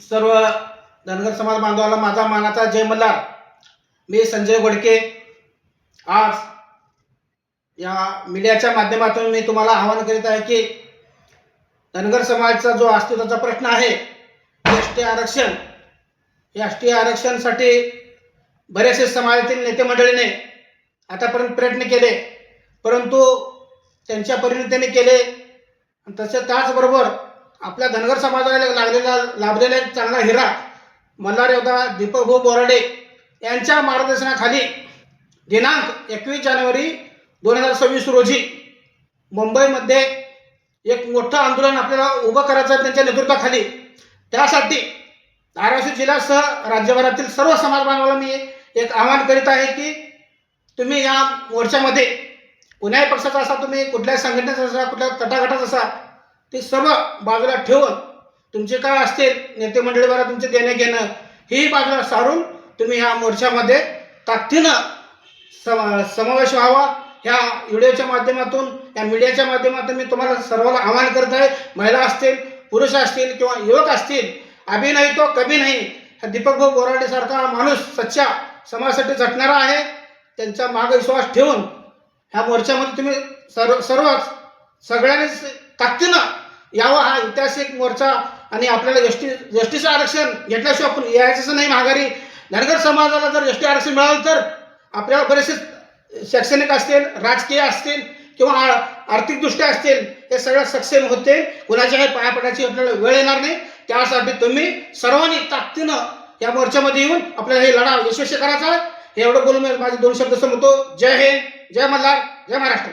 सर्व धनगर समाज बांधवाला माझा मानाचा जय मल्हार। मी संजय गोडके। आज या मीडियाच्या माध्यमातून मी तुम्हाला आवाहन करीत आहे की धनगर समाजाचा जो अस्तित्वाचा प्रश्न आहे एसटी आरक्षण, या एसटी आरक्षणासाठी बरेचसे समाजातील नेते मंडळीने आतापर्यंत प्रयत्न केले, परंतु त्यांच्या परीने त्यांनी केले। तसेच त्याचबरोबर आपल्या धनगर समाजाला लाभलेला एक चांगला हिरा मल्हार योद्धा दीपक भाऊ बोराडे यांच्या मार्गदर्शनाखाली दिनांक 21 जानेवारी 2026 रोजी मुंबईमध्ये एक मोठं आंदोलन आपल्याला उभं करायचं आहे त्यांच्या नेतृत्वाखाली। त्यासाठी धाराशिव जिल्ह्यासह राज्यभरातील सर्व समाज बांधवांना मी एक आवाहन करीत आहे की तुम्ही या मोर्चामध्ये कुणाही पक्षाचा असा, तुम्ही कुठल्याही संघटनेचा असा, कुठल्या तटागटाचा असा, ते सर्व बाजूला ठेवून तुमचे काय असतील नेते मंडळीवर तुमचे देणे घेणं ही बाजूला सारून तुम्ही ह्या मोर्चामध्ये ताकदीनं समावेश व्हावा। ह्या व्हिडिओच्या माध्यमातून, या मीडियाच्या माध्यमातून मी तुम्हाला सर्वांना आवाहन करत आहे। महिला असतील, पुरुष असतील किंवा युवक असतील, अभी नाही तो कभी नाही, हा दीपक भाऊ बोराडे सारखा माणूस सच्चा समाजासाठी झटणारा आहे। त्यांचा मागे विश्वास ठेवून ह्या मोर्चामध्ये तुम्ही सर्वच सगळ्यांनीच ताकदीनं यावं। हा ऐतिहासिक मोर्चा आणि आपल्याला एसटीचं आरक्षण घेतल्याशिवाय आपण यायचं नाही माघारी। धनगर समाजाला जर एसटी आरक्षण मिळालं तर आपल्याला बरेचसे शैक्षणिक असतील, राजकीय असतील किंवा आर्थिकदृष्ट्या असतील, हे सगळं सक्षम होते। कुणाच्याही पाया पडायची आपल्याला वेळ येणार नाही। त्यासाठी तुम्ही सर्वांनी ताकदीनं या मोर्चामध्ये येऊन आपल्याला हे लढा यशस्वी करायचा आहे। एवढं बोलून माझे 2 शब्द संपवतो। जय हिंद, जय मल्हार, जय महाराष्ट्र।